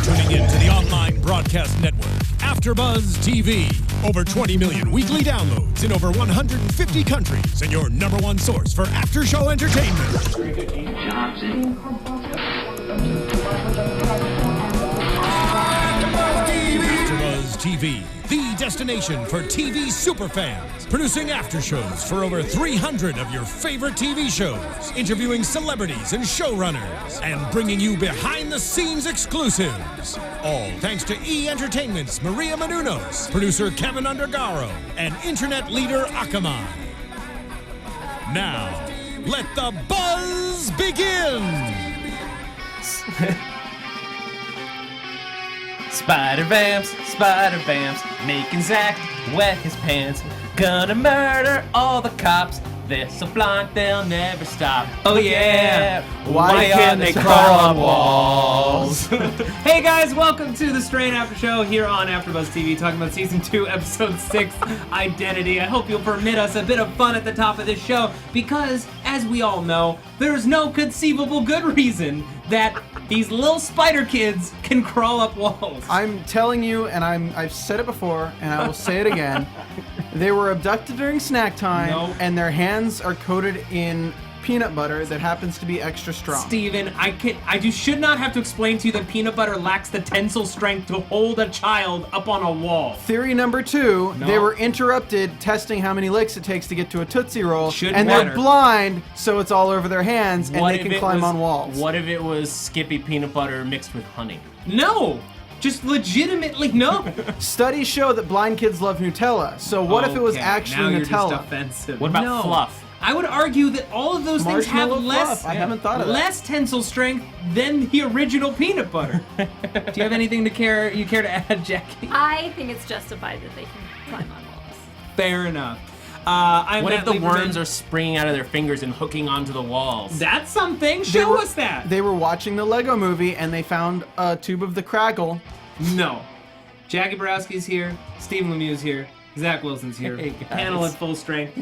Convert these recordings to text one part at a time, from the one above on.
tuning in to the online broadcast network, AFTERBUZZ TV. Over 20 million weekly downloads in over 150 countries, and your #1 source for after-show entertainment. AFTERBUZZ TV, the destination for TV superfans. Producing after-shows for over 300 of your favorite TV shows. Interviewing celebrities and showrunners. And bringing you behind-the-scenes exclusives. All thanks to E! Entertainment's Maria Menounos, producer Kevin Undergaro, and internet leader Akamai. Now, let the buzz begin! Spider vamps, making Zach wet his pants. Gonna murder all the cops. They're so blind they'll never stop. Oh yeah, why can't they crawl on walls? Hey guys, welcome to the Strain After Show here on AfterBuzz TV, talking about Season 2, Episode 6, Identity. I hope you'll permit us a bit of fun at the top of this show, because, as we all know, there's no conceivable good reason that these little spider kids can crawl up walls. I'm telling you, and I've said it before, and I will say it again. They were abducted during snack time, and their hands are coated in peanut butter that happens to be extra strong. Steven, I should not have to explain to you that peanut butter lacks the tensile strength to hold a child up on a wall. Theory number 2, they were interrupted testing how many licks it takes to get to a Tootsie Roll, they're blind, so it's all over their hands, and they can climb on walls. What if it was Skippy peanut butter mixed with honey? No! Just legitimately no. Studies show that blind kids love Nutella, so what if it was actually now Nutella? You're just offensive. What about fluff? I would argue that all of those things have less tensile strength than the original peanut butter. Do you have anything you care to add, Jackie? I think it's justified that they can climb on walls. Fair enough. What if the worms are springing out of their fingers and hooking onto the walls? That's something. Show us that. They were watching the Lego movie and they found a tube of the Crackle. No. Jacque Borowski's here. Stephen Lemieux's here. Zach Wilson's here. Hey, panel at full strength.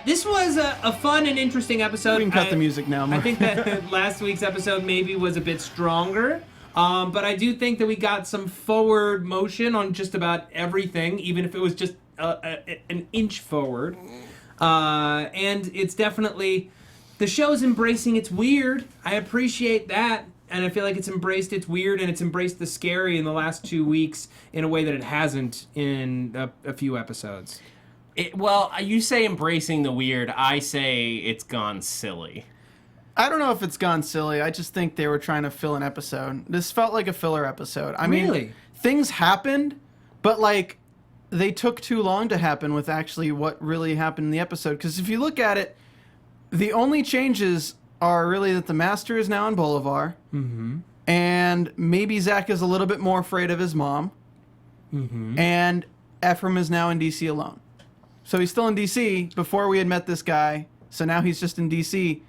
This was a fun and interesting episode. We can cut the music now. I think that last week's episode maybe was a bit stronger. But I do think that we got some forward motion on just about everything, even if it was just an inch forward. And it's definitely, the show's embracing its weird. I appreciate that. And I feel like it's embraced its weird and it's embraced the scary in the last 2 weeks in a way that it hasn't in a few episodes. Well, you say embracing the weird. I say it's gone silly. I don't know if it's gone silly. I just think they were trying to fill an episode. This felt like a filler episode. I mean, things happened, but like they took too long to happen with actually what really happened in the episode. Because if you look at it, the only changes are really that the Master is now in Bolivar, and maybe Zach is a little bit more afraid of his mom, and Ephraim is now in D.C. alone. So he's still in D.C. before we had met this guy, so now he's just in D.C.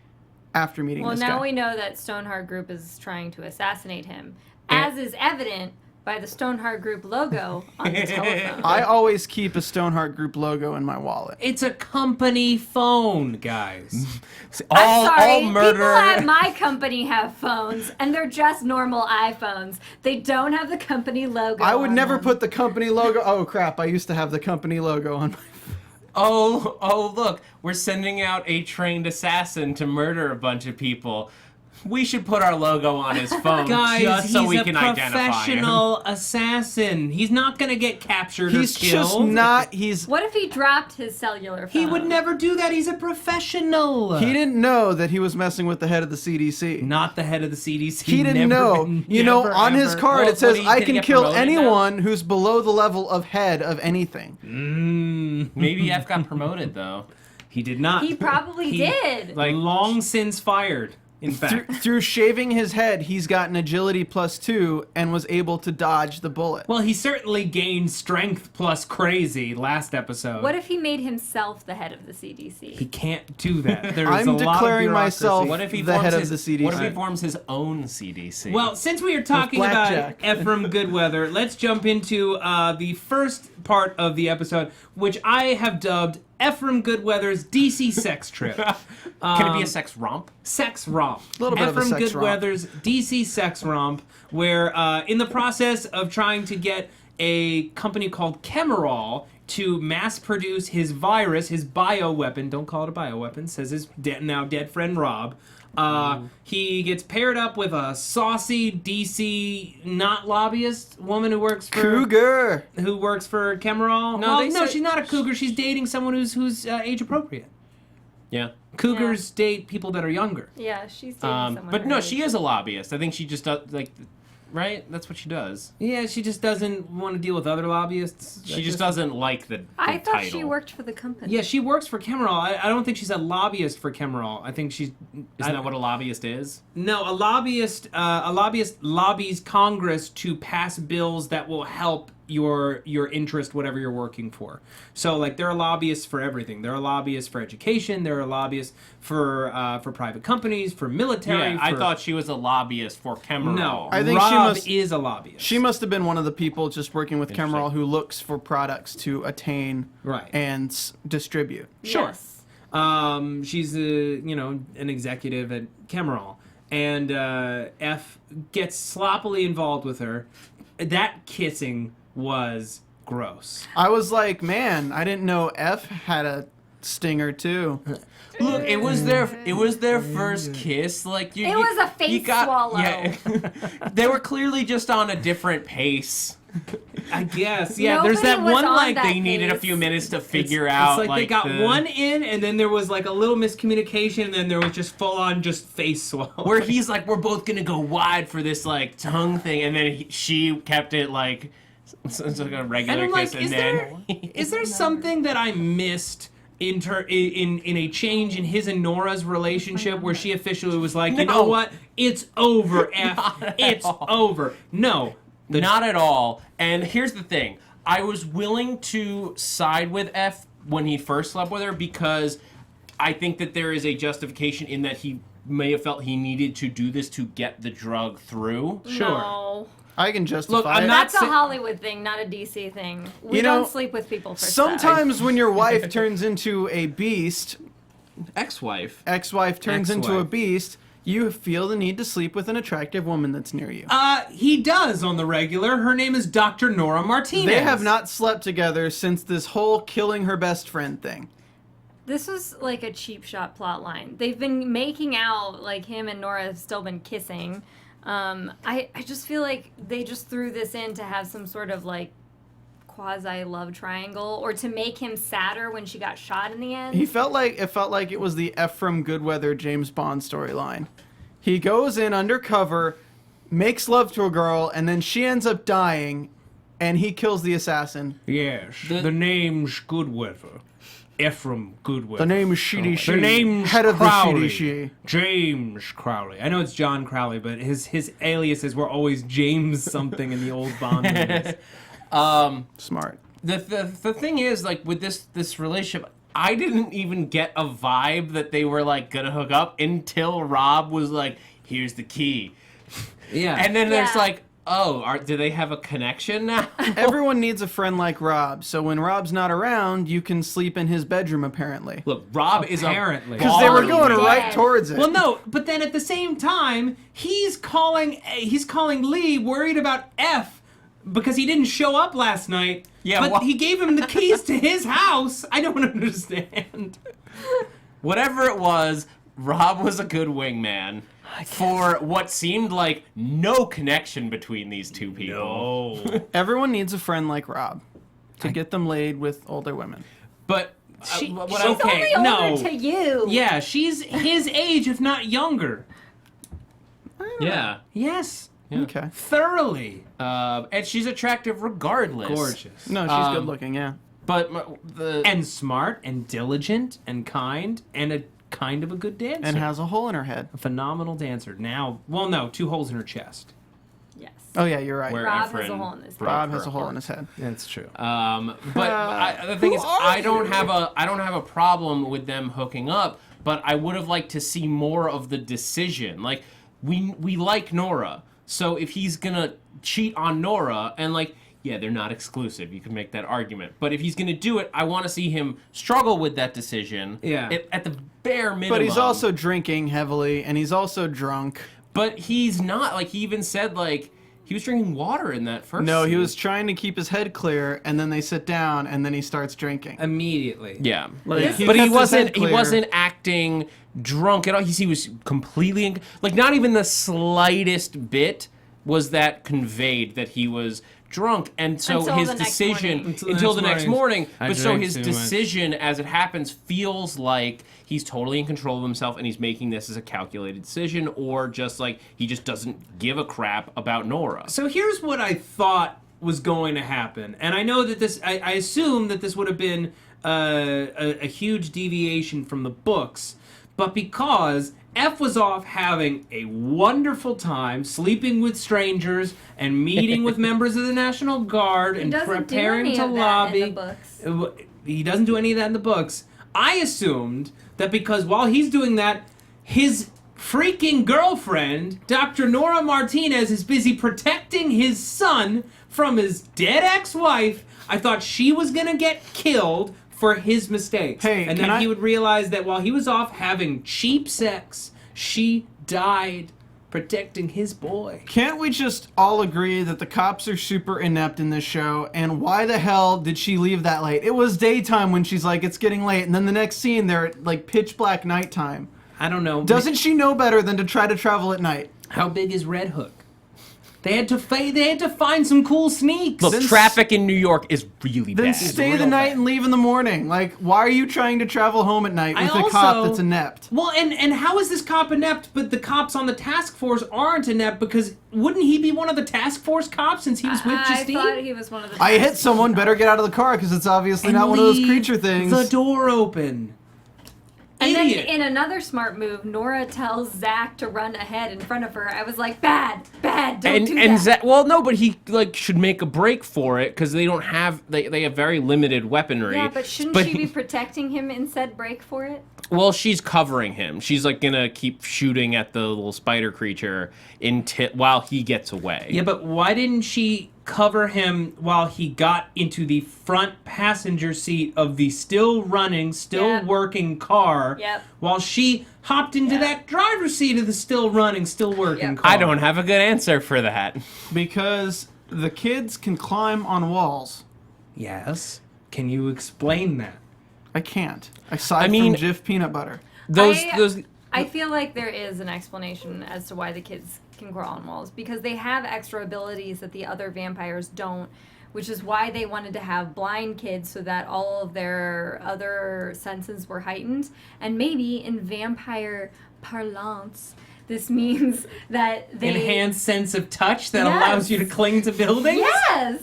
after meeting this guy. Well, now we know that Stoneheart Group is trying to assassinate him, as is evident by the Stoneheart Group logo on the telephone. I always keep a Stoneheart Group logo in my wallet. It's a company phone, guys. I'm sorry, people at my company have phones, and they're just normal iPhones. They don't have the company logo I would on never them. put the company logo. Oh, crap. I used to have the company logo on my phone. Oh, look. We're sending out a trained assassin to murder a bunch of people. We should put our logo on his phone just so we can identify him. He's a professional assassin. He's not going to get captured or killed. He's just not. What if he dropped his cellular phone? He would never do that. He's a professional. He didn't know that he was messing with the head of the CDC. Not the head of the CDC. He didn't know. You know, on his card it says, I can kill anyone who's below the level of head of anything. Maybe F got promoted, though. He did not. He probably did. Like, long since fired. In fact, through shaving his head, he's gotten agility +2 and was able to dodge the bullet. Well, he certainly gained strength plus crazy last episode. What if he made himself the head of the CDC? He can't do that. There is I'm a lot of declaring bureaucracy. myself What if he the head forms of the CDC. What if he forms his own CDC? Well, since we are talking about Ephraim Goodweather, let's jump into the first part of the episode, which I have dubbed Ephraim Goodweather's DC sex trip. Can it be a sex romp? Sex romp. A little bit of a Ephraim sex romp. Goodweather's DC sex romp, where in the process of trying to get a company called Kemerol to mass produce his virus, his bioweapon, don't call it a bioweapon, says his now dead friend Rob, he gets paired up with a saucy DC not lobbyist woman who works for Cougar. who works for Kemerol. No, they said- she's not a cougar. She's dating someone who's age appropriate. Yeah. Cougars date people that are younger. Yeah, she's dating someone. But her no, age. she is a lobbyist. I think she just does, like, right? That's what she does. Yeah, she just doesn't want to deal with other lobbyists. She just doesn't like the I thought title. she worked for the company. Yeah, she works for Kemerol. I don't think she's a lobbyist for Kemerol. I think she's... Isn't that what a lobbyist is? No, a lobbyist lobbies Congress to pass bills that will help your interest, whatever you're working for. So, like, there are lobbyists for everything. There are lobbyists for education. There are lobbyists for private companies, for military. Yeah, I for- thought she was a lobbyist for Kemerol. No, I think Rob she is a lobbyist. She must have been one of the people just working with Interesting. Kemerol who looks for products to attain Right. and distribute. Sure. Yes. She's an executive at Kemerol, and F gets sloppily involved with her. That kissing was gross. I was like, man, I didn't know F had a stinger too. Look, it was their first kiss. Like It was a face swallow. Yeah, they were clearly just on a different pace. I guess. Yeah, there's Nobody that was one on like that They needed a pace. few minutes to figure out. It's like they got the- one in, and then there was like a little miscommunication, and then there was just full on just face swallow. where he's like, we're both gonna go wide for this like tongue thing, and then she kept it like it's like a regular and I'm kiss, like, and is there something that I missed in a change in his and Nora's relationship where she officially was like, you know No. what, it's over, F, Not at it's all. over. No, Not at all. And here's the thing. I was willing to side with F when he first slept with her because I think that there is a justification in that he may have felt he needed to do this to get the drug through. Sure. No. I can justify Look, I'm it. not That's a sa- Hollywood thing, not a DC thing. We You know, don't sleep with people for sex. Sometimes when your wife turns into a beast, Ex-wife. ex-wife turns into a Ex-wife. beast, you feel the need to sleep with an attractive woman that's near you. He does on the regular. Her name is Dr. Nora Martinez. They have not slept together since this whole killing her best friend thing. This was like a cheap shot plot line. They've been making out, like him and Nora have still been kissing. I just feel like they just threw this in to have some sort of like quasi love triangle, or to make him sadder when she got shot in the end. It felt like it was the Ephraim Goodweather James Bond storyline. He goes in undercover, makes love to a girl, and then she ends up dying, and he kills the assassin. Yes, the name's Goodweather. Ephraim Goodweather. The name is Sheedy She. The name's head of Crowley. the Sheedy She. James Crowley. I know it's John Crowley, but his aliases were always James something in the old Bond movies. Smart. The thing is, like, with this relationship, I didn't even get a vibe that they were like gonna hook up until Rob was like, here's the key. Yeah. And then there's Yeah. like, oh, do they have a connection now? Everyone needs a friend like Rob, so when Rob's not around, you can sleep in his bedroom, apparently. Look, Rob is Apparently. Because they were baller. going dead. right towards it. Well, no, but then at the same time, he's calling Lee worried about F because he didn't show up last night. Yeah, but well- he gave him the keys to his house. I don't understand. Whatever it was, Rob was a good wingman for what seemed like no connection between these two people. Everyone needs a friend like Rob to get them laid with older women. But She- what she's I- She's okay, only no. older to you. Yeah, she's his age, if not younger. yeah. Yes, Okay. thoroughly And she's attractive regardless. gorgeous. No, she's good looking, yeah. But the And smart and diligent and kind and a kind of a good dancer. And has a hole in her head. a phenomenal dancer. Now, well, no, 2 holes in her chest. Yes. Oh, yeah, you're right. where Rob has a Ephraim hole in his broke Rob her has a hole heart. in his head. That's true. But the thing is, I don't have a problem with them hooking up. But I would have liked to see more of the decision. Like we like Nora, so if he's gonna cheat on Nora and like yeah, they're not exclusive. You can make that argument. But if he's going to do it, I want to see him struggle with that decision. Yeah. At the bare minimum. But he's also drinking heavily, and he's also drunk. But he's not. Like, he even said, like, he was drinking water in that first No, he scene. was trying to keep his head clear, and then they sit down, and then he starts drinking. Immediately. Yeah. Like, But he kept his head wasn't. He clear. wasn't acting drunk at all. He was completely like not even the slightest bit was that conveyed that he was drunk, and so Until his the next decision morning. until the next morning. I But so drank his too much. decision, as it happens, feels like he's totally in control of himself, and he's making this as a calculated decision, or just like he just doesn't give a crap about Nora. So here's what I thought was going to happen, and I know that this. I assume that this would have been a huge deviation from the books, but because F was off having a wonderful time sleeping with strangers and meeting with members of the National Guard and preparing to lobby. In the books. He doesn't do any of that in the books. I assumed that because while he's doing that, his freaking girlfriend, Dr. Nora Martinez, is busy protecting his son from his dead ex-wife. I thought she was going to get killed for his mistakes. Hey, and can then I- he would realize that while he was off having cheap sex, she died protecting his boy. Can't we just all agree that the cops are super inept in this show? And why the hell did she leave that late? It was daytime when she's like, it's getting late. And then the next scene, they're at like pitch black nighttime. I don't know. Doesn't she know better than to try to travel at night? How big is Red Hook? They had to find some cool sneaks. Look, traffic in New York is really Then bad. stay the real night bad. and leave in the morning. Like, why are you trying to travel home at night with I a cop also- that's inept? Well, and how is this cop inept, but the cops on the task force aren't inept? Because wouldn't he be one of the task force cops since he was with I Justine? thought he was one of the. I hit someone, better get out of the car because it's obviously And not one of those leave creature things. The door open. And Idiot. then in another smart move, Nora tells Zach to run ahead in front of her. I was like, bad, don't do that. Zach, well, no, but he like should make a break for it because they don't have they have very limited weaponry. Yeah, but shouldn't she be protecting him and said break for it? Well, she's covering him. She's like gonna keep shooting at the little spider creature while he gets away. Yeah, but why didn't she cover him while he got into the front passenger seat of the still running, still Yep. working car, Yep. while she hopped into Yep. that driver's seat of the still running, still working Yep. car? I don't have a good answer for that. Because the kids can climb on walls. Yes. Can you explain that? I can't. Aside mean- from Jif peanut butter. Those I feel like there is an explanation as to why the kids can crawl on walls because they have extra abilities that the other vampires don't, which is why they wanted to have blind kids so that all of their other senses were heightened. And maybe in vampire parlance, this means that they Enhanced sense of touch that Yes. allows you to cling to buildings? Yes.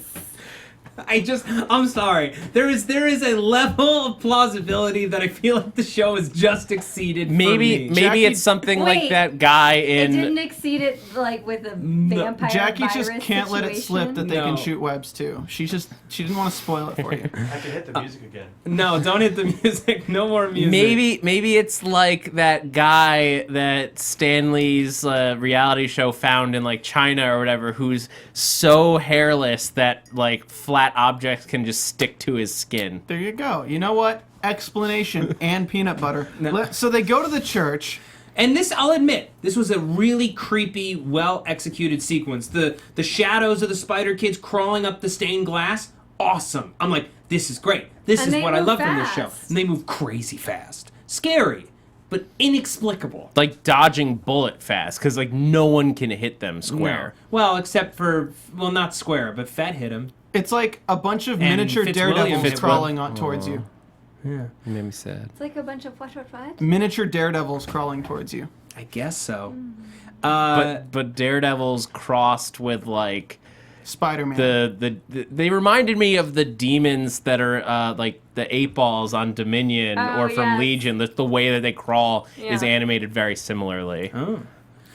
I'm sorry. There is a level of plausibility that I feel like the show has just exceeded for maybe me. Jackie- it's something like Wait, that guy It didn't in. exceed it like with a vampire Jackie just virus can't let it slip situation. that they can No. shoot webs too. She didn't want to spoil it for you. I can hit the music again. No, don't hit the music. No more music. Maybe it's like that guy that Stanley's reality show found in like China or whatever, who's so hairless that like flat objects can just stick to his skin. There you go. You know what? Explanation and peanut butter. So they go to the church. And this, I'll admit, this was a really creepy, well-executed sequence. The shadows of the spider kids crawling up the stained glass, awesome. I'm like, this is great. This And is they what I move love from this show. fast. And they move crazy fast. Scary, but inexplicable. Like dodging bullet fast, because like no one can hit them square. No. Well, except for, well, not square, but Fett hit him. It's like a bunch of And miniature Fitzwilliam daredevils hit crawling on towards you. Yeah, Made me sad. It's like a bunch of what? Miniature daredevils crawling towards you. I guess so. But Daredevil's crossed with like Spider-Man. the they reminded me of the demons that are like the 8-balls on Dominion Oh, or from yes. Legion. The way that they crawl is Yeah. animated very similarly. Oh.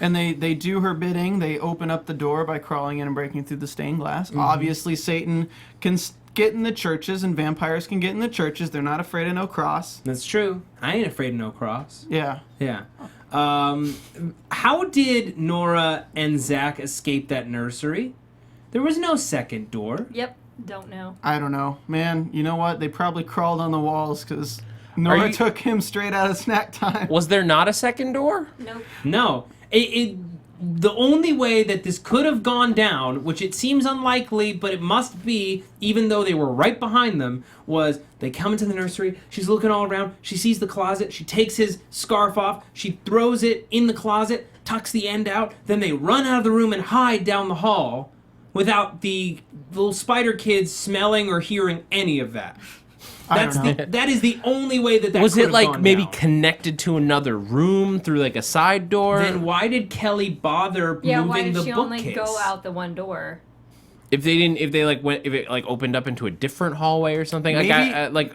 And they do her bidding. They open up the door by crawling in and breaking through the stained glass. Obviously, Satan can get in the churches, and vampires can get in the churches. They're not afraid of no cross. That's true. I ain't afraid of no cross. Yeah. Yeah. How did Nora and Zach escape that nursery? There was no second door. Yep. Don't know. I don't know. Man, you know what? They probably crawled on the walls because Nora took him straight out of snack time. Was there not a second door? Nope. No. The only way that this could have gone down, which it seems unlikely, but it must be, even though they were right behind them, was they come into the nursery, she's looking all around, she sees the closet, she takes his scarf off, she throws it in the closet, tucks the end out, then they run out of the room and hide down the hall without the little spider kids smelling or hearing any of that. That is the only way that was could it have like gone maybe down. connected to another room through like a side door? Then why did Kelly bother Yeah, why moving did the she bookcase? only go out the one door? If it opened up into a different hallway or something, Maybe,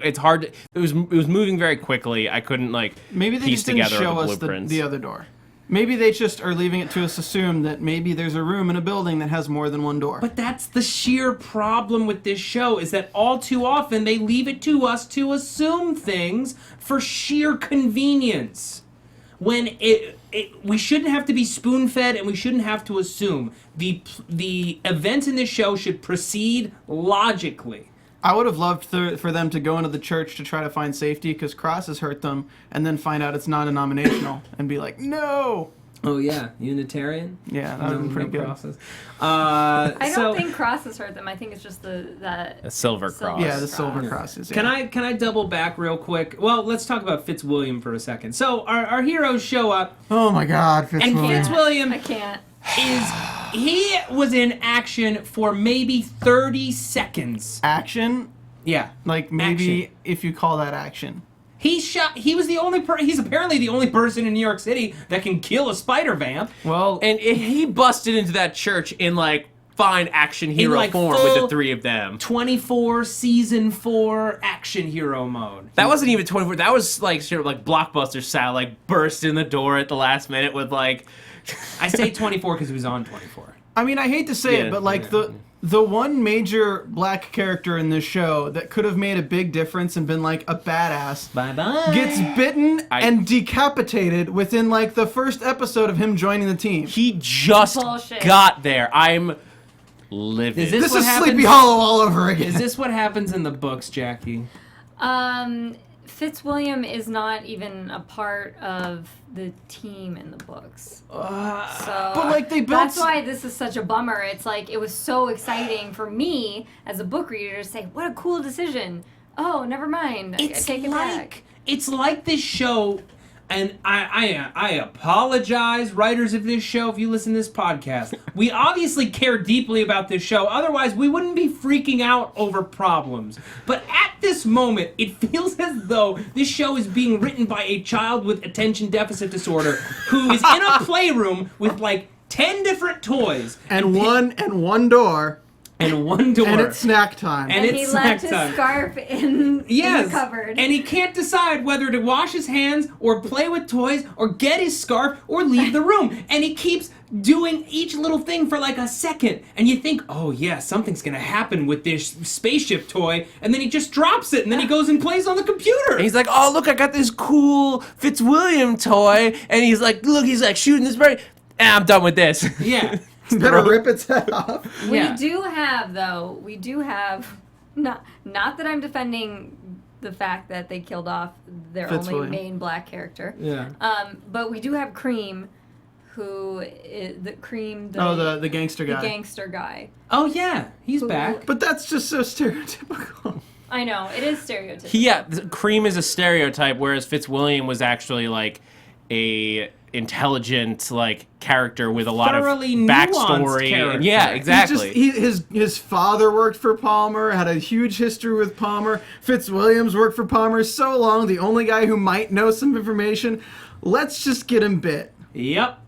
it's hard. It was moving very quickly. I couldn't maybe they piece just didn't together show the us blueprints. the other door. Maybe they just are leaving it to us assume that maybe there's a room in a building that has more than one door. But that's the sheer problem with this show, is that all too often they leave it to us to assume things for sheer convenience. When we shouldn't have to be spoon-fed and we shouldn't have to assume. The events in this show should proceed logically. I would have loved for them to go into the church to try to find safety because Cross has hurt them, and then find out it's non-denominational and be like, no! Oh yeah, Unitarian? Yeah, that would have been pretty good. Process. I don't think Cross has hurt them. I think it's just A silver cross. Yeah, the silver crosses. Yeah. Can I double back real quick? Well, let's talk about Fitzwilliam for a second. So our heroes show up, Oh my God, and Fitzwilliam. Fitzwilliam I can't. he was in action for maybe 30 seconds. Action? Yeah. Like, maybe Action. if you call that action. He was the only he's apparently the only person in New York City that can kill a spider vamp. Well, And he busted into that church in like fine action hero like, form with the full- three of them. 24 season 4 action hero mode. That wasn't even 24. That was like sort of like blockbuster style, like burst in the door at the last minute with like. I say 24 because he was on 24. I mean, I hate to say Yeah, it, but like the one major black character in this show that could have made a big difference and been like a badass Bye-bye. gets bitten and decapitated within like the first episode of him joining the team. He just Bullshit. got there. I'm livid. Is this This what is happens- Sleepy Hollow all over again. Is this what happens in the books, Jackie? Fitzwilliam is not even a part of the team in the books. So But like they built. that's why this is such a bummer. It's like it was so exciting for me as a book reader to say, "What a cool decision." Oh, never mind. I take it back. It's like this show, and I apologize, writers of this show, if you listen to this podcast. We obviously care deeply about this show. Otherwise, we wouldn't be freaking out over problems. But at this moment, it feels as though this show is being written by a child with attention deficit disorder who is in a playroom with like 10 different toys and one door. and one door. And it's snack time. And And he it's left snack his time. scarf in the cupboard. And he can't decide whether to wash his hands or play with toys or get his scarf or leave the room. And he keeps doing each little thing for like a second. And you think, oh yeah, something's gonna happen with this spaceship toy. And then he just drops it and then he goes and plays on the computer. And he's like, oh, look, I got this cool Fitzwilliam toy. And he's like, look, he's like shooting this bird. I'm done with this. Yeah. Better rip its head off. Yeah. We do have, not that I'm defending the fact that they killed off their only Fitzwilliam. main black character. Yeah. But we do have Cream, who is the The gangster guy. the gangster guy. Oh yeah, he's Who- back. But that's just so stereotypical. I know, it is stereotypical. Yeah, Cream is a stereotype, whereas Fitzwilliam was actually like a intelligent like character with a lot of Thoroughly nuanced backstory. character. Yeah, exactly. His father worked for Palmer, had a huge history with Palmer. Fitzwilliams worked for Palmer so long, the only guy who might know some information. Let's just get him bit. Yep.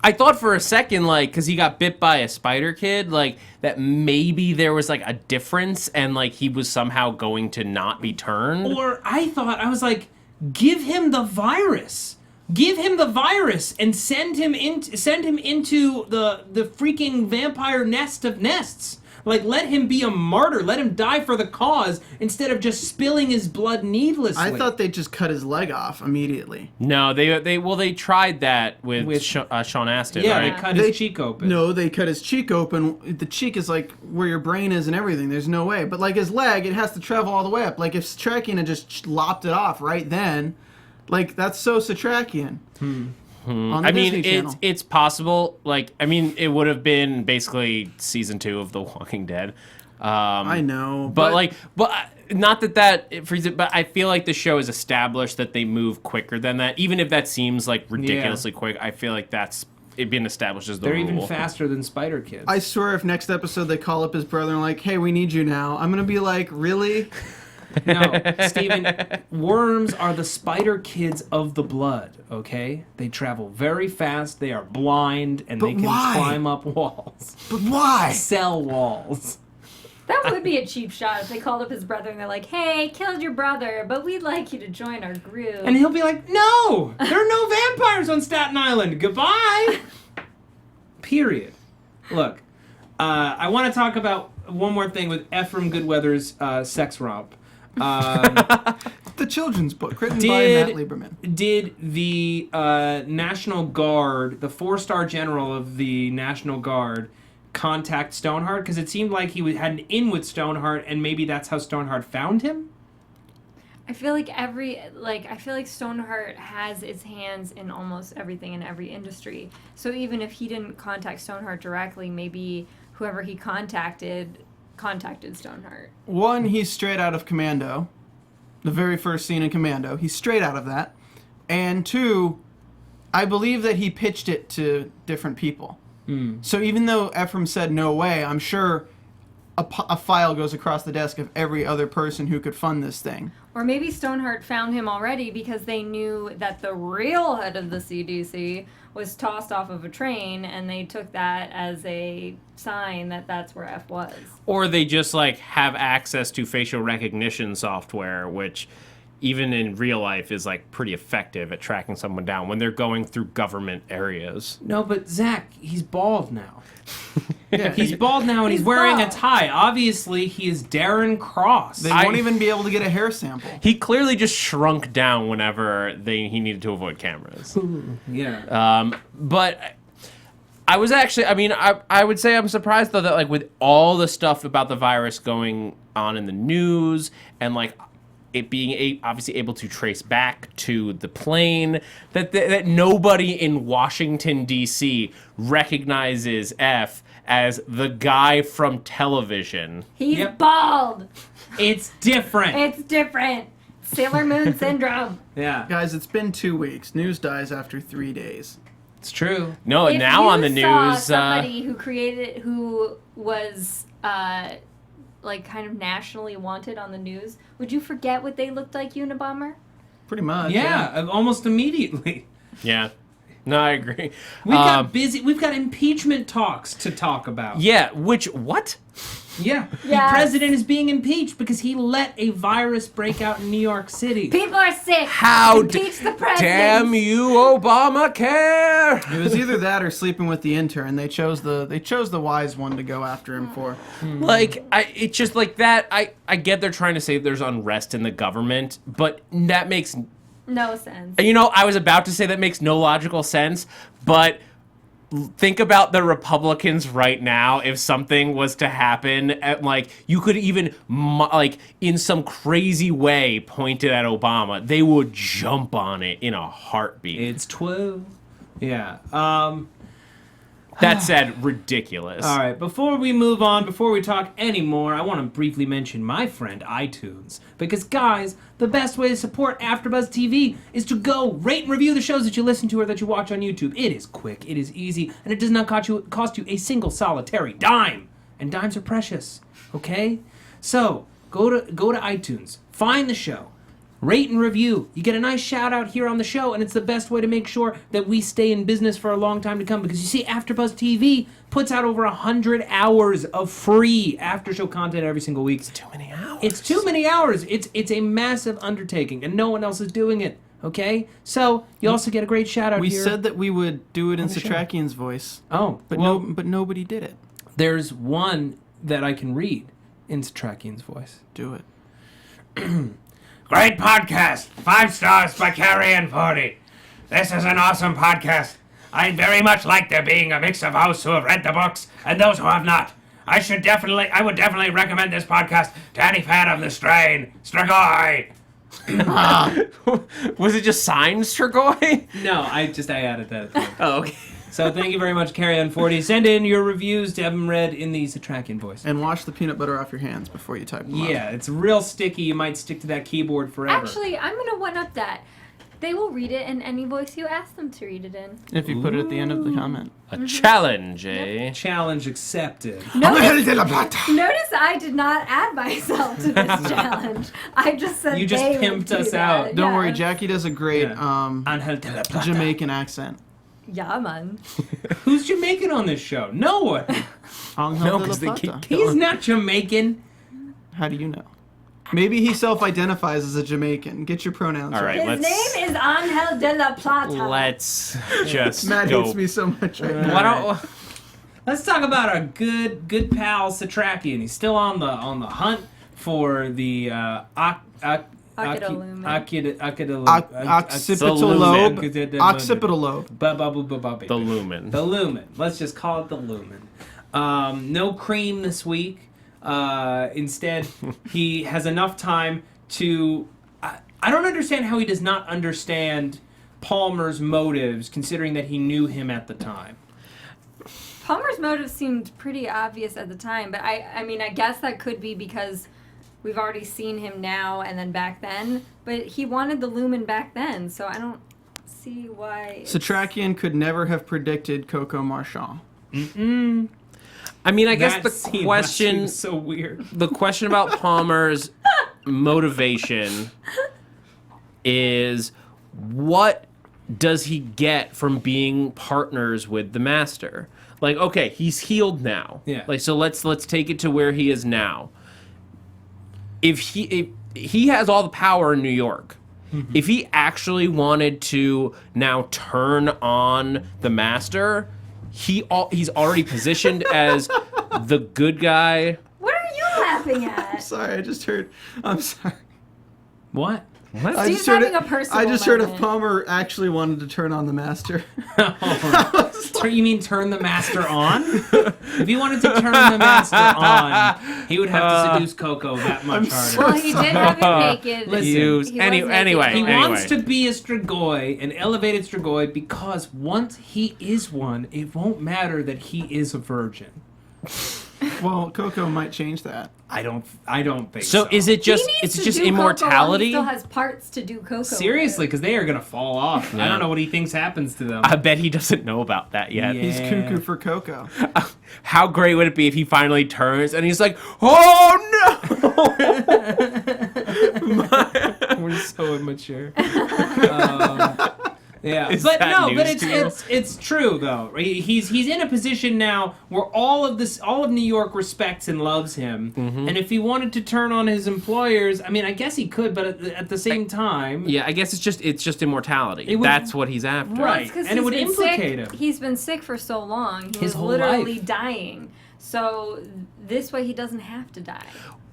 I thought for a second, like, because he got bit by a spider kid, like, that maybe there was, like, a difference and, like, he was somehow going to not be turned. Or I was like, give him the virus. Give him the virus and send him into the freaking vampire nest of nests. Like, let him be a martyr. Let him die for the cause instead of just spilling his blood needlessly. I thought they just cut his leg off immediately. No, they tried that with Sean Astin. Yeah, right? they cut his cheek open. No, they cut his cheek open. The cheek is like where your brain is and everything. There's no way. But like his leg, it has to travel all the way up. Like if Satrakian had just lopped it off right then, like that's so Satrakian. On the Disney Channel. It's possible. Like, I mean, it would have been basically season 2 of The Walking Dead. I know, but not that it frees it. But I feel like the show is established that they move quicker than that. Even if that seems like ridiculously quick, I feel like that's it being established as the They're rule. even faster than Spider Kids. I swear, if next episode they call up his brother and like, "Hey, we need you now," I'm gonna be like, "Really?" No, Steven, worms are the Spider Kids of the blood, okay? They travel very fast, they are blind, and they can climb up walls. But why? Cell walls. That would be a cheap shot if they called up his brother and they're like, "Hey, killed your brother, but we'd like you to join our group." And he'll be like, "No! There are no vampires on Staten Island! Goodbye!" Period. Look, I want to talk about one more thing with Ephraim Goodweather's sex romp. The children's book written by Matt Lieberman. Did the National Guard, the 4-star general of the National Guard, contact Stoneheart? Because it seemed like he had an in with Stoneheart, and maybe that's how Stoneheart found him? I feel like Stoneheart has its hands in almost everything in every industry. So even if he didn't contact Stoneheart directly, maybe whoever he contacted Stoneheart. One, he's straight out of Commando. The very first scene in Commando. He's straight out of that. And 2, I believe that he pitched it to different people. So even though Ephraim said no way, I'm sure a file goes across the desk of every other person who could fund this thing. Or maybe Stoneheart found him already because they knew that the real head of the CDC was tossed off of a train, and they took that as a sign that that's where F was. Or they just like have access to facial recognition software, which even in real life is like pretty effective at tracking someone down when they're going through government areas. No, but Zach, he's bald now. Yeah, He's bald now, and he's wearing a tie. Obviously, he is Darren Cross. They won't even be able to get a hair sample. He clearly just shrunk down whenever he needed to avoid cameras. Yeah. But I was actually, I would say I'm surprised though that like with all the stuff about the virus going on in the news and like it being obviously able to trace back to the plane, that nobody in Washington, D.C. recognizes F as the guy from television. He's bald. It's different. It's different. Sailor Moon syndrome. Yeah. Guys, it's been 2 weeks. News dies after 3 days. It's true. No, If now you on the saw news. somebody who was like kind of nationally wanted on the news, would you forget what they looked like, Unabomber? Pretty much. Yeah, almost immediately. Yeah. No, I agree. We've got we've got impeachment talks to talk about. Yeah, what? Yeah. The Yes. president is being impeached because he let a virus break out in New York City. People are sick. How Impeach the president. damn you, Obamacare! It was either that or sleeping with the intern. They chose the wise one to go after him for. Like, it's just like that. I get they're trying to say there's unrest in the government, but that makes... No sense. You know, I was about to say that makes no logical sense, but think about the Republicans right now. If something was to happen, like, you could even, like, in some crazy way point it at Obama. They would jump on it in a heartbeat. It's 12. Yeah. That said, ridiculous. All right, before we move on, before we talk anymore, I want to briefly mention my friend iTunes. Because, guys, the best way to support AfterBuzz TV is to go rate and review the shows that you listen to or that you watch on YouTube. It is quick, it is easy, and it does not cost you a single solitary dime. And dimes are precious, okay? So, go to iTunes, find the show, rate and review. You get a nice shout out here on the show, and it's the best way to make sure that we stay in business for a long time to come. Because you see, AfterBuzz TV puts out over 100 hours of free after show content every single week. It's too many hours. It's too many hours. It's a massive undertaking, and no one else is doing it. Okay, so you also get a great shout out We here. said that we would do it in the show. Satrakian's voice, Oh, but well, but nobody did it. there's one that I can read in Satrakian's voice. Do it. Great podcast. 5 stars by Carrie and 40. This is an awesome podcast. I very much like there being a mix of hosts who have read the books and those who have not. I would definitely recommend this podcast to any fan of the strain. Strigoi! Was it just signed Strigoi? No, I added that at the end. Oh, okay. So thank you very much, Carrie on 40. Send in your reviews to have them read in the Satrakian voice. And wash the peanut butter off your hands before you type them up. Yeah, it's real sticky. You might stick to that keyboard forever. Actually, I'm going to one-up that. They will read it in any voice you ask them to read it in. If you put it at the end of the comment. A challenge, eh? Challenge accepted. Notice I did not add myself to this challenge. I just said You just they would pimped do us that. out. Don't worry, Yes. Jackie does a great Angel de la Plata. Jamaican accent. Yeah, man. Who's Jamaican on this show? No one. Angel No, de la 'cause they keep Plata. He's not Jamaican. How do you know? Maybe he self-identifies as a Jamaican. Get your pronouns All right. His name is Angel de la Plata. Let's just Matt go. hates me so much right now. Why don't... Let's talk about our good pal Satrakian. He's still on the hunt for the Occipital Occipital lobe. Occipital lobe. The lumen. The lumen. Let's just call it the lumen. No cream this week. Instead, he has enough time to... I don't understand how he does not understand Palmer's motives, considering that he knew him at the time. Palmer's motive seemed pretty obvious at the time, but I mean, I guess that could be because we've already seen him now and then back then, but he wanted the lumen back then, so I don't see why... Satrakian could never have predicted Coco Marchand. I mean, I guess That the scene question... was so weird. The question about Palmer's motivation is, what does he get from being partners with the Master? Like, okay, he's healed now. Yeah. Like, so let's take it to where he is now. If he has all the power in New York, if he actually wanted to now turn on the Master, he's already positioned as the good guy. What are you laughing at? Sorry, I just heard. I'm sorry. What? What? I Steve's just heard having a personal I just heard if moment. Palmer actually wanted to turn on the Master. You mean turn the Master on? If he wanted to turn the Master on, he would have to seduce Coco that much harder. Well, he did have him naked. Listen, He was anyway, He naked. wants to be a Strigoi, an elevated Strigoi, because once he is one, it won't matter that he is a virgin. Well, Coco might change that. I don't think So is it just He needs it's to just do Coco while immortality? he still has parts to do Coco. Seriously, because they are going to fall off. I don't know what he thinks happens to them. I bet he doesn't know about that yet. Yeah. He's cuckoo for Coco. How great would it be if he finally turns and he's like, "Oh no!" We're so immature. Yeah, Is but that no, but news to you? it's true though. He's in a position now where all of New York respects and loves him, and if he wanted to turn on his employers, I mean, I guess he could, but at the same time, Yeah, I guess it's just immortality. It would- That's what he's after. Well, Right, it's 'cause and it he's would been implicate sick. him. He's been sick for so long. He His was whole literally life. dying. So this way he doesn't have to die.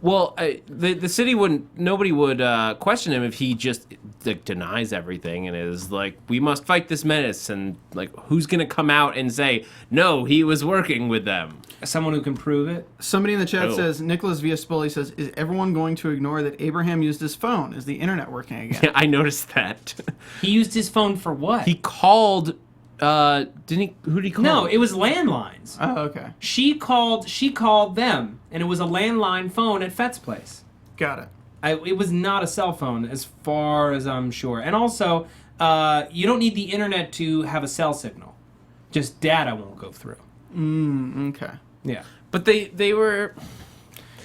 Well, the city nobody would question him if he just denies everything and is like, "We must fight this menace," and like, who's gonna come out and say, "No, he was working with them"? someone who can prove it. Somebody in the chat Oh. says, Nicholas Viaspoli says, is everyone going to ignore that Abraham used his phone? Is the internet working again? Yeah, I noticed that. He used his phone for what? He called. Didn't he? Who did he call? No, it was landlines. Oh, okay. She called them, and it was a landline phone at Fett's place. Got it. It was not a cell phone, as far as I'm sure. And also, you don't need the internet to have a cell signal. Just data won't go through. Okay. Yeah. But they were.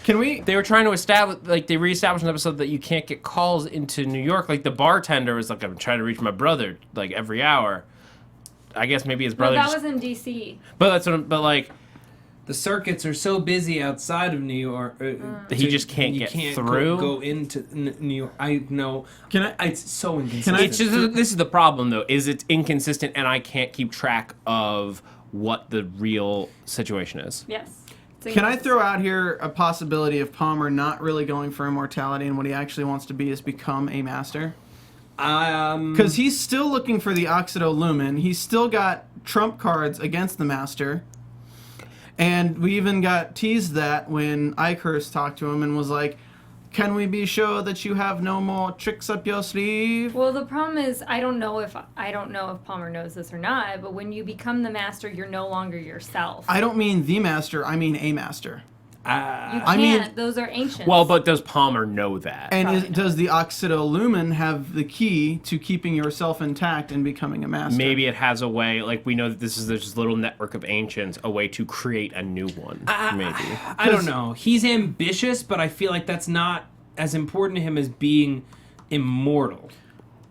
Can we? They were trying to establish, like, they reestablished an episode that you can't get calls into New York. Like, the bartender was like, "I'm trying to reach my brother, like, every hour." I guess maybe his No, brother. that just- was in D.C. But that's what. But like, The circuits are so busy outside of New York. He just can't you get can't through? Go into New York. I know. Can I? It's so inconsistent. it's just this is the problem though. Is it's inconsistent, and I can't keep track of what the real situation is. Yes. Can I throw out here a possibility of Palmer not really going for immortality and what he actually wants to be is become a master? Because he's still looking for the Oxidolumin. He's still got trump cards against the master. And we even got teased that when Ikehurst talked to him and was like, can we be sure that you have no more tricks up your sleeve? Well, the problem is I don't know if Palmer knows this or not, but when you become the master, you're no longer yourself. I don't mean the master, I mean a master. You can't. Those are ancients. Well, but does Palmer know that? And does the Oxidolumin have the key to keeping yourself intact and becoming a master? Maybe it has a way, like we know that this is this little network of ancients, a way to create a new one. Maybe. I don't know. He's ambitious, but I feel like that's not as important to him as being immortal.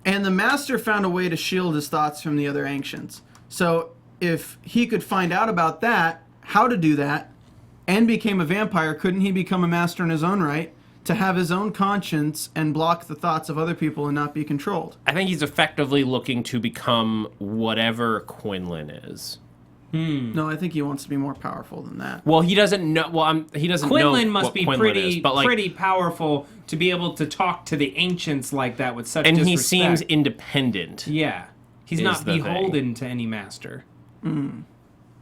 And the master found a way to shield his thoughts from the other ancients. So if he could find out about that, how to do that, and became a vampire, couldn't he become a master in his own right to have his own conscience and block the thoughts of other people and not be controlled? I think he's effectively looking to become whatever Quinlan is. No, I think he wants to be more powerful than that. Well, he doesn't know. Well, he doesn't know. Quinlan must what be Quinlan is, but like, pretty powerful to be able to talk to the ancients like that with such and disrespect. he seems independent. Yeah, he's is not the beholden to any master.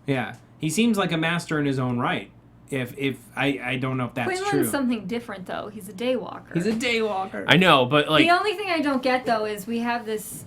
Yeah, he seems like a master in his own right. If I don't know if that's Quinlan's true. something different, though. He's a daywalker. He's a daywalker. I know, but like The only thing I don't get, though, is we have this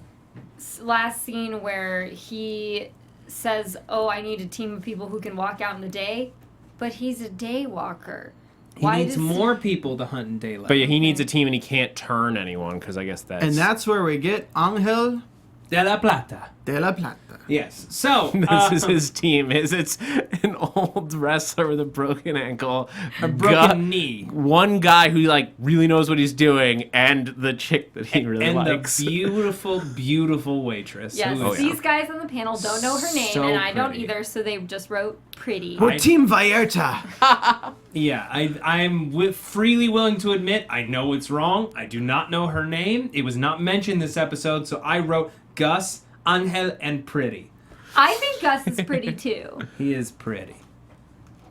last scene where he says, oh, I need a team of people who can walk out in the day, but he's a daywalker. He needs more people to hunt in daylight. But yeah, he needs a team, and he can't turn anyone because I guess that's. And that's where we get Angel de la Plata. de la Plata. Yes. So this is his team. It's an old wrestler with a broken ankle, a broken knee, one guy who like really knows what he's doing, and the chick that he really and likes. the beautiful, beautiful waitress. Yes, who is these guys on the panel don't know her name, so and I don't pretty. either, so they just wrote pretty. We're Team Vallarta. Yeah, I'm freely willing to admit I know it's wrong. I do not know her name. It was not mentioned this episode, so I wrote Gus, Angel, and Pretty. I think Gus is pretty, too. He is pretty.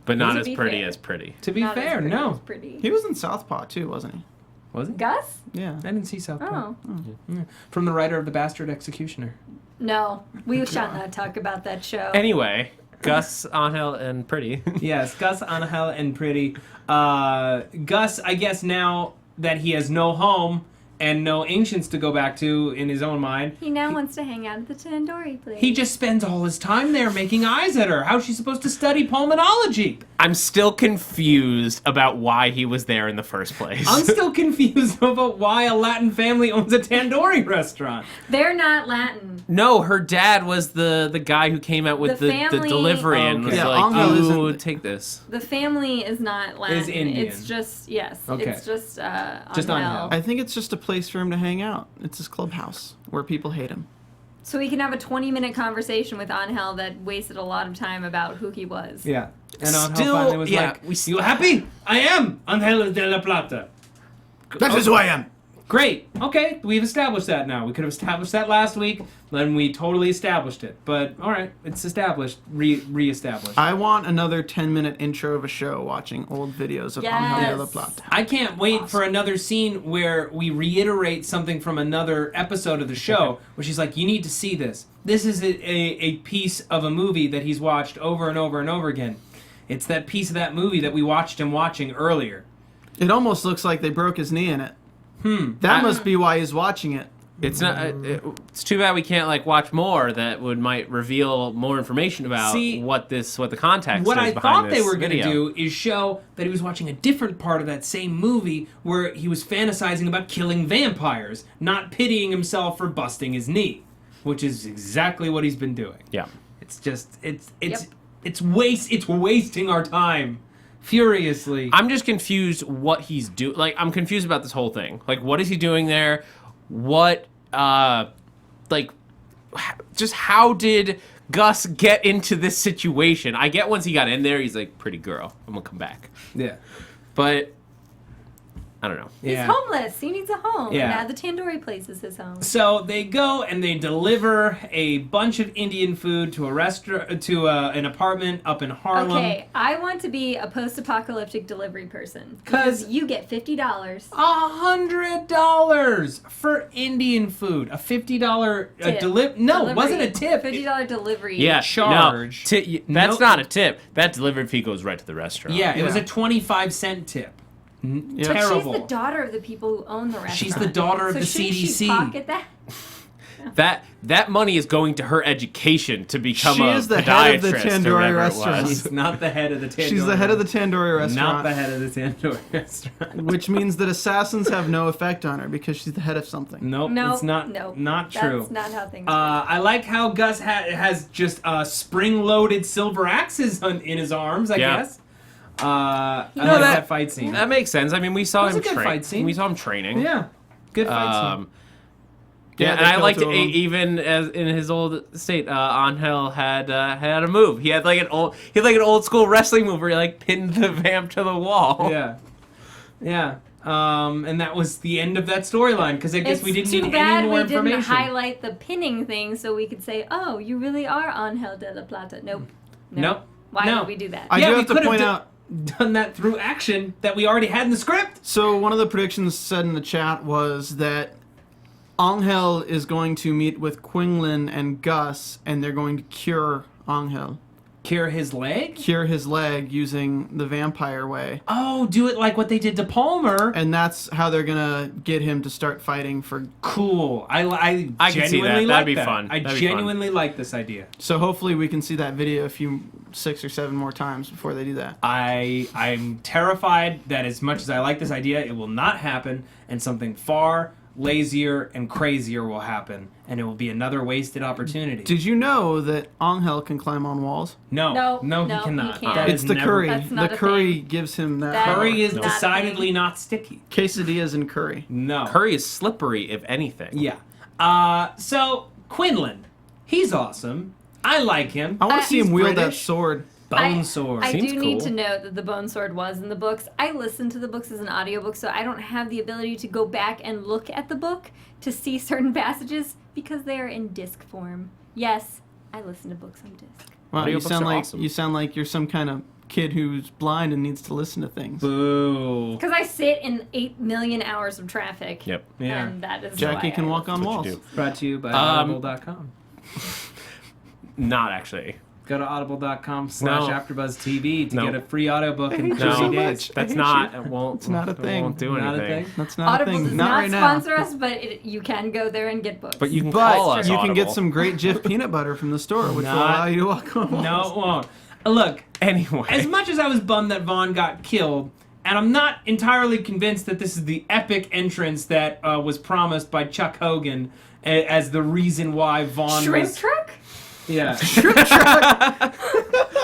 but not To as be pretty fair. as pretty. To be Not as fair, pretty no. as pretty. He was in Southpaw too, wasn't he? Was it? Gus? Yeah. I didn't see South Park. Oh. From the writer of The Bastard Executioner. No, we shall not talk about that show. Anyway, Gus, Angel, and Pretty. Yes, Gus, Angel, and Pretty. Gus, I guess now that he has no home and no ancients to go back to in his own mind, He now wants to hang out at the Tandoori place. he just spends all his time there making eyes at her. How's she supposed to study pulmonology? I'm still confused about why he was there in the first place. I'm still confused about why a Latin family owns a tandoori restaurant. They're not Latin. No, her dad was the guy who came out with The the family- delivery and was Okay. Yeah, like, Angel "Ooh, isn't- take this." The family is not Latin. Is Indian. It's just, yes. Okay. It's just, Just Angel. I think it's just a place for him to hang out. It's his clubhouse where people hate him. So we can have a 20-minute conversation with Angel that wasted a lot of time about who he was. Yeah. And Angel Still, finally was yeah, like, you happy? I am Angel de la Plata. That is who I am. Great. Okay, we've established that now. We could have established that last week, then we totally established it. But all right, it's established, re-established. I want another 10-minute intro of a show watching old videos of Angel de la Yes. Plata. I can't wait for another scene where we reiterate something from another episode of the show, where she's like, you need to see this. This is a piece of a movie that he's watched over and over and over again. It's that piece of that movie that we watched him watching earlier. It almost looks like they broke his knee in it. That must be why he's watching it. It's not. It's too bad we can't like watch more that might reveal more information about See, what the context What is I behind thought they this were going to video. do is show that he was watching a different part of that same movie where he was fantasizing about killing vampires, not pitying himself for busting his knee, which is exactly what he's been doing. Yeah. It's just it's wasting our time furiously. I'm just confused what he's doing. Like, I'm confused about this whole thing. Like, what is he doing there? What, just how did Gus get into this situation? I get once he got in there, he's like, pretty girl, I'm gonna come back. Yeah. But I don't know. He's homeless. He needs a home. Yeah. Now the tandoori place is his home. So they go and they deliver a bunch of Indian food to a restaurant, to an apartment up in Harlem. Okay, I want to be a post-apocalyptic delivery person because you get $50. $100 for Indian food. A $50 No, it wasn't a tip. $50 delivery. Yeah, charge. No, that's not a tip. That delivery fee goes right to the restaurant. Yeah, it was a 25 tip. But Terrible. she's the daughter of the people who own the restaurant. She's the daughter of the shouldn't CDC. She pocket that? That money is going to her education to become She a is the podiatrist head of the or tandoori whatever it restaurant. was. She's not the head of the tandoori. She's the head of the tandoori restaurant. Not the head of the tandoori restaurant. Which means that assassins have no effect on her because she's the head of something. Nope, No, it's not. no, Not true. That's not how things work. I like how Gus has just spring-loaded silver axes in his arms. I guess. I like that fight scene. That makes sense. I mean, we saw It was him a good fight scene. We saw him training. Yeah, good fight scene. Yeah, and they I killed liked two it of them. even as in his old state. Angel had a move. He had like an old school wrestling move where he like pinned the vamp to the wall. Yeah. And that was the end of that storyline because I guess we didn't need any more we information. didn't highlight the pinning thing so we could say, "Oh, you really are Angel de la Plata." Nope. Nope. Why No. did we do that? I do have to point out. Done that through action that we already had in the script. So one of the predictions said in the chat was that Angel is going to meet with Quinlan and Gus, and they're going to cure Angel. Cure his leg? Cure his leg using the vampire way. Oh, do it like what they did to Palmer. And that's how they're gonna get him to start fighting for. Cool. I can see that. genuinely That'd like be that. fun. I That'd be genuinely like this idea. So hopefully we can see that video 6 or 7 more times before they do that. I'm terrified that as much as I like this idea, it will not happen, and something far lazier and crazier will happen, and it will be another wasted opportunity. Did you know that Angel can climb on walls? No, No, he he cannot. can't. That It's is the never- curry. That's The not a curry thing. gives him that. That- power. Curry is No. decidedly not sticky. Quesadillas and curry. No. Curry is slippery, if anything. Yeah. So Quinlan, he's awesome. I like him. I want to see him He's wield that British. sword. Bone sword. I Seems do need cool. to note that the bone sword was in the books. I listened to the books as an audiobook, so I don't have the ability to go back and look at the book to see certain passages because they are in disc form. Yes, I listen to books on disc. Wow, you Audiobooks sound are like awesome. you sound like you're some kind of kid who's blind and needs to listen to things. Boo. Because I sit in 8 million hours of traffic. Yep. Yeah. And that is Jackie why can I walk on That's what walls. you do. Brought to you by audible.com. Not actually. Go to audible.com/AfterBuzz TV to No. get a free audiobook in hate you 30 so days. much. That's hate not. you. It won't. It's not a it thing. won't do Not a anything. thing? That's not Audible a does thing. not right now. sponsor us, but you can go there and get books. But you can But call us. you can get Audible. some great Jif peanut butter from the store, which will Not- allow you to walk on walls. No, it won't. Look, Anyway. as much as I was bummed that Vaughn got killed, and I'm not entirely convinced that this is the epic entrance that was promised by Chuck Hogan as the reason why Vaughn Shrimp was... truck? Yeah.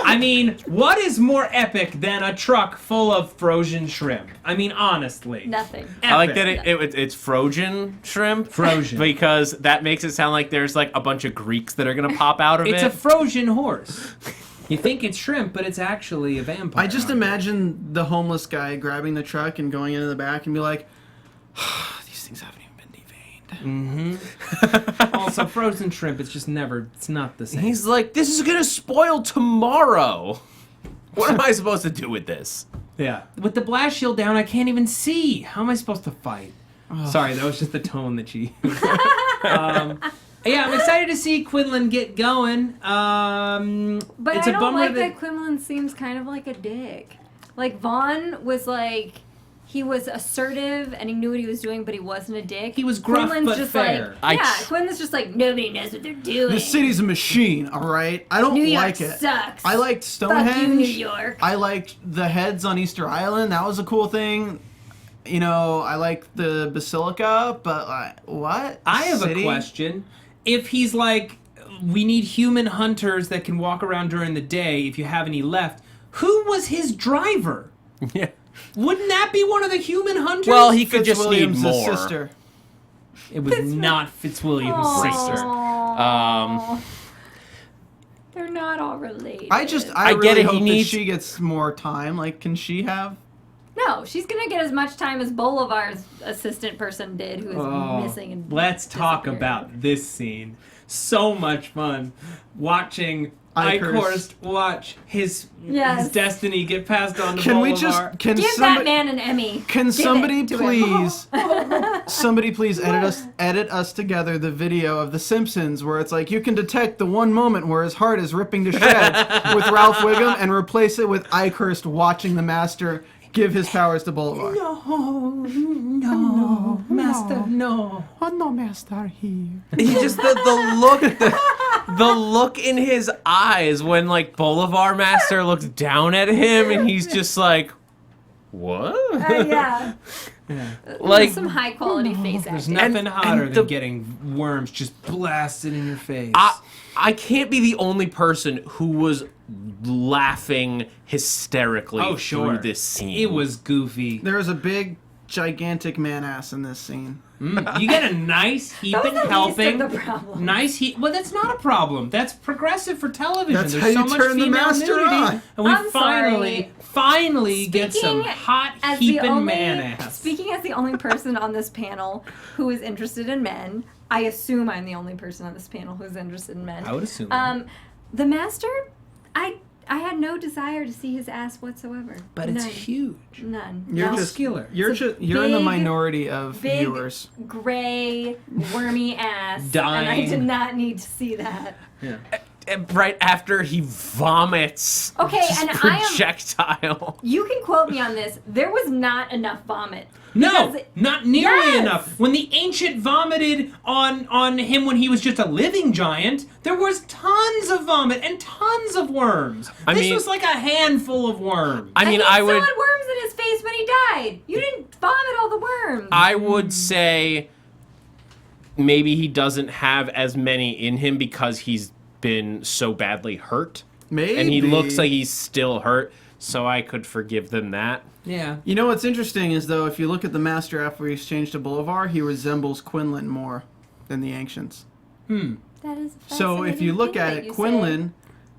I mean, what is more epic than a truck full of frozen shrimp? I mean, honestly. Nothing. I like Epic. that it's frozen shrimp. Frozen. Because that makes it sound like there's like a bunch of Greeks that are gonna pop out of It's it. a frozen horse. You think it's shrimp, but it's actually a vampire. I just imagine the homeless guy grabbing the truck and going into the back and be like, these things haven't even been deveined. Also, frozen shrimp, it's not the same. He's like, this is gonna spoil tomorrow. What am I supposed to do with this? Yeah. With the blast shield down, I can't even see. How am I supposed to fight? Sorry, that was just the tone that she used. Yeah, I'm excited to see Quinlan get going. But it's I a don't bummer like that Quinlan seems kind of like a dick. Like, Vaughn was like... He was assertive and he knew what he was doing, but he wasn't a dick. He was gruff Quinlan's but just fair. Like, Quinlan's just like, nobody knows what they're doing. The city's a machine, all right? I don't New York like it. sucks. I liked Stonehenge. Fuck you, New York. I liked the heads on Easter Island. That was a cool thing. You know, I like the Basilica, but what? I have City? a question. If he's like, we need human hunters that can walk around during the day, if you have any left, who was his driver? Yeah. Wouldn't that be one of the human hunters? Well, he could just need Fitzwilliam's more. sister. It was not Fitzwilliam's sister. They're not all related. I I really get it, he hope needs- that she gets more time. Like, can she have? No, no, she's gonna get as much time as Bolivar's assistant person did, who is missing and Let's talk disappeared. about this scene. So much fun watching Icarus watch his Yes. destiny get passed on to Can we Bolivar. just can Give somebody that man an Emmy. can Give somebody it to him. please edit us together the video of The Simpsons where it's like you can detect the one moment where his heart is ripping to shreds with Ralph Wiggum and replace it with Icarus watching the Master give his powers to Bolivar. No, Master, no. Oh no, Master here. He just the look in his eyes when like Bolivar Master looks down at him and he's just like, what? Yeah. Like Some high quality face There's acting. nothing hotter and than getting worms just blasted in your face. I can't be the only person who was laughing hysterically through this scene. It was goofy. There was a big, gigantic man ass in this scene. You get a nice heaping That was the helping. least of the problem. Nice heat. Well, that's not a problem. That's progressive for television. That's There's how so you much turn the female Master nudity, on. and we I'm finally get some Speaking hot as the heaping only- man ass. Speaking as the only person on this panel who is interested in men, I assume I'm the only person on this panel who's interested in men. I would assume. That. The Master, I had no desire to see his ass whatsoever. But it's None. huge. None. You're No. just Muscular. You're It's a just you're in the big- minority of Big, viewers. gray, wormy ass. Dying. And I did not need to see that. Yeah. And right after he vomits Okay, this and I am- projectile. You can quote me on this. There was not enough vomit. No, Because- not nearly Yes! enough. When the ancient vomited on him when he was just a living giant, there was tons of vomit and tons of worms. This was like a handful of worms. I mean, he I still would had worms in his face when he died. You didn't vomit all the worms. I would say maybe he doesn't have as many in him because he's been so badly hurt. Maybe. And he looks like he's still hurt, so I could forgive them that. Yeah. You know what's interesting is though, if you look at the Master after he's changed to Bolivar, he resembles Quinlan more than the Ancients. That is a So if you fascinating look thing at that it, you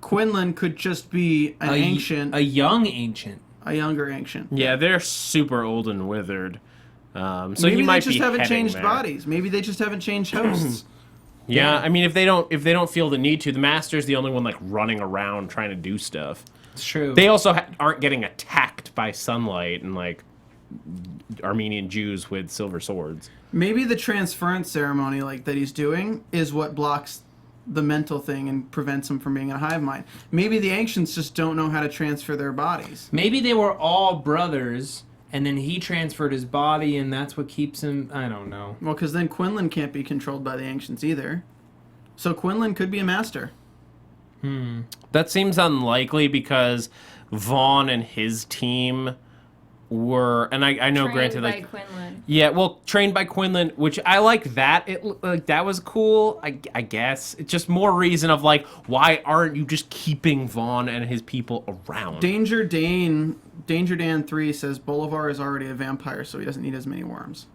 Quinlan could just be an ancient, A young ancient. a younger ancient. Yeah, they're super old and withered. So Maybe he might they just be haven't heading changed there. bodies. Maybe they just haven't changed hosts. Yeah, I mean, if they don't feel the need to, the Master's the only one like running around trying to do stuff. It's true. They also aren't getting attacked by sunlight and like Armenian Jews with silver swords. Maybe the transference ceremony like that he's doing is what blocks the mental thing and prevents him from being in a hive mind. Maybe the Ancients just don't know how to transfer their bodies. Maybe they were all brothers, and then he transferred his body, and that's what keeps him. I don't know. Well, because then Quinlan can't be controlled by the Ancients either. So Quinlan could be a master. That seems unlikely because Vaughn and his team were, and I know, Trained granted, by like, Quinlan. yeah, well, trained by Quinlan, which I like that. Like that was cool. I guess it's just more reason of like, why aren't you just keeping Vaughn and his people around? Danger Dan 3 says Bolivar is already a vampire, so he doesn't need as many worms.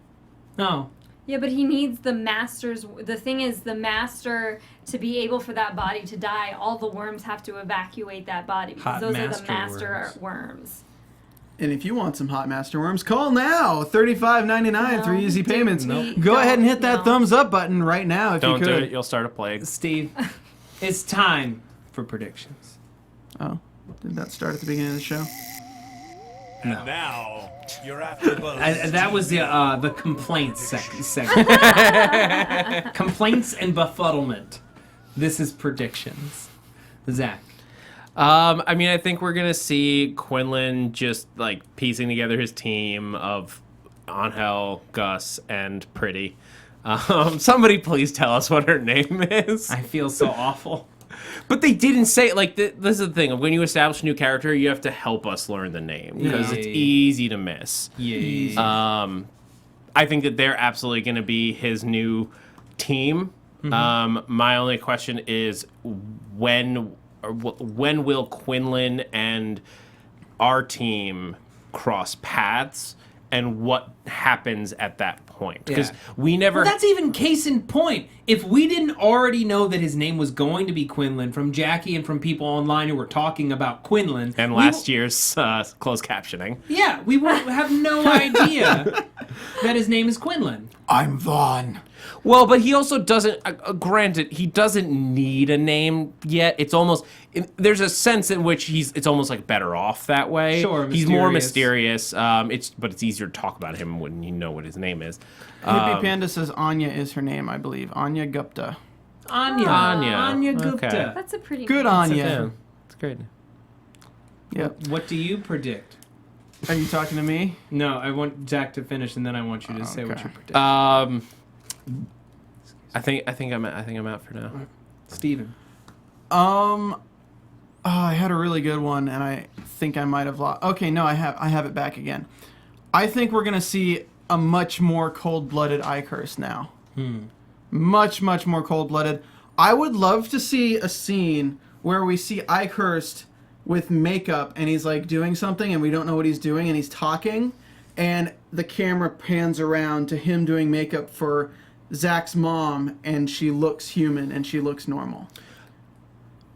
No. Yeah, but he needs the Master's. The thing is, the Master, to be able for that body to die, all the worms have to evacuate that body. Because Hot those are the master Master worms. And if you want some hot master worms, call now. $35.99, No, 3 easy payments. we Go ahead and hit that don't. thumbs up button right now if Don't you do could. it. You'll start a plague. Steve, it's time for predictions. Oh, did that start at the beginning of the show? And now, you're AFTERBUZZ. That was the complaints segment. Complaints and befuddlement. This is predictions. Zach. I mean, I think we're gonna see Quinlan just like piecing together his team of Angel, Gus, and Pretty. Somebody please tell us what her name is. I feel so awful. But they didn't say, like, this is the thing. When you establish a new character, you have to help us learn the name. Because Yeah. it's easy to miss. Yeah. I think that they're absolutely going to be his new team. My only question is, when will Quinlan and our team cross paths? and what happens at that point. Because we never... Well, that's even case in point. If we didn't already know that his name was going to be Quinlan from Jackie and from people online who were talking about Quinlan... And last year's closed captioning. Yeah, we would have no idea that his name is Quinlan. I'm Vaughn. Well, but he also doesn't, granted, he doesn't need a name yet. It's almost, there's a sense in which it's almost like better off that way. Sure, He's more mysterious. But it's easier to talk about him when you know what his name is. Hippie Panda says Anya is her name, I believe. Anya Gupta. Anya Gupta. Okay. That's a pretty Good name. Anya. Yeah, it's great. Yep. What do you predict? Are you talking to me? No, I want Zach to finish, and then I want you to say what you predict. I think I'm out for now. Steven. I had a really good one, and I think I might have lost. Okay, no, I have it back again. I think we're gonna see a much more cold-blooded Ikehurst now. Much more cold-blooded. I would love to see a scene where we see Ikehurst with makeup, and he's like doing something, and we don't know what he's doing, and he's talking, and the camera pans around to him doing makeup for Zach's mom, and she looks human and she looks normal.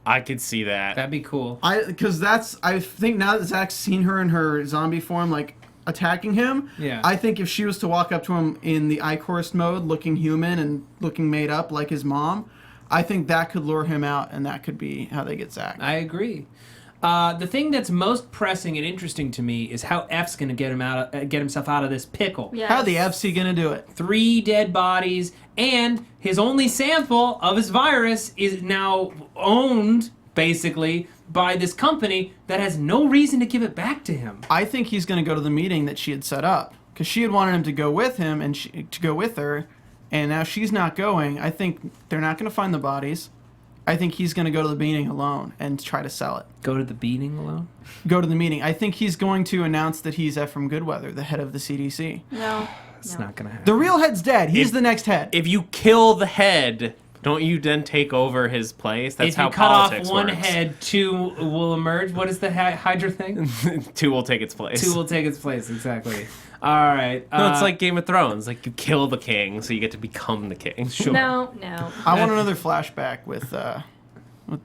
I could see that. That'd be cool. I think now that Zach's seen her in her zombie form, like attacking him, I think if she was to walk up to him in the Ikehurst mode, looking human and looking made up like his mom, I think that could lure him out, and that could be how they get Zach. I agree. The thing that's most pressing and interesting to me is how F's going to get himself out of this pickle. Yes. How the F's he gonna do it? 3 dead bodies, and his only sample of his virus is now owned, basically, by this company that has no reason to give it back to him. I think he's gonna go to the meeting that she had set up, because she had wanted him to go with him and to go with her, and now she's not going. I think they're not gonna find the bodies. I think he's going to go to the meeting alone and try to sell it. Go to the meeting alone? Go to the meeting. I think he's going to announce that he's Ephraim Goodweather, the head of the CDC. No. It's not going to happen. The real head's dead. He's the next head. If you kill the head, don't you then take over his place? That's how politics works. If you cut off one head, 2 will emerge. What is the Hydra thing? 2 will take its place. 2 will take its place, exactly. All right. No, it's like Game of Thrones. Like, you kill the king, so you get to become the king. Sure. No. I want another flashback with the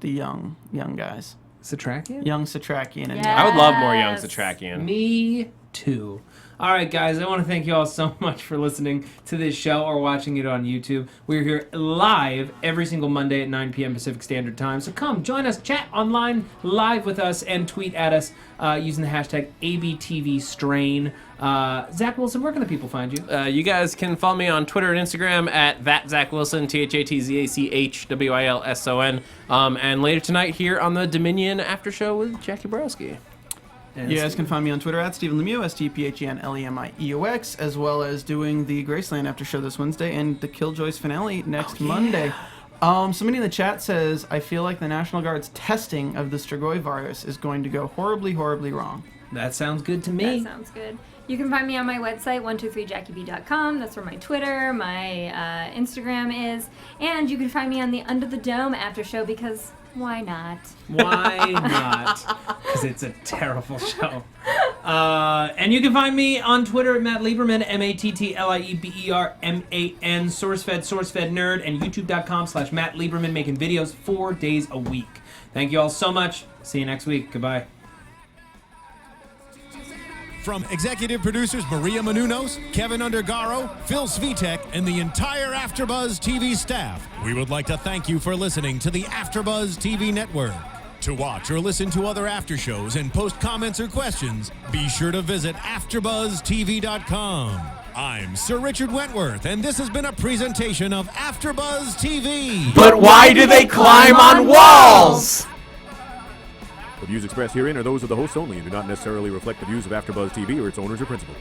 young guys. Satrakian? Young Satrakian. And I would love more young Satrakian. Me too. All right, guys, I want to thank you all so much for listening to this show or watching it on YouTube. We're here live every single Monday at 9 p.m. Pacific Standard Time. So come, join us, chat online live with us, and tweet at us using the hashtag ABTVStrain. Zach Wilson, where can the people find you? You guys can follow me on Twitter and Instagram at @ZachWilson, ThatZachWilson. And later tonight here on the Dominion After Show with Jacque Borowski. You guys can find me on Twitter at Stephen Lemieux, StephenLemieux, as well as doing the Graceland After Show this Wednesday and the Killjoys finale next Monday. Somebody in the chat says, I feel like the National Guard's testing of the Strigoi virus is going to go horribly, horribly wrong. That sounds good to me. That sounds good. You can find me on my website, 123jackieb.com. That's where my Twitter, my Instagram is. And you can find me on the Under the Dome After Show because why not? Why not? Because it's a terrible show. And you can find me on Twitter at Matt Lieberman, MattLieberman, SourceFed Nerd, and YouTube.com/Matt Lieberman, making videos 4 days a week. Thank you all so much. See you next week. Goodbye. From executive producers Maria Menounos, Kevin Undergaro, Phil Svitek, and the entire AfterBuzz TV staff, we would like to thank you for listening to the AfterBuzz TV network. To watch or listen to other after shows and post comments or questions, be sure to visit AfterBuzzTV.com. I'm Sir Richard Wentworth, and this has been a presentation of AfterBuzz TV. But why do they climb on walls? The views expressed herein are those of the hosts only and do not necessarily reflect the views of AfterBuzz TV or its owners or principals.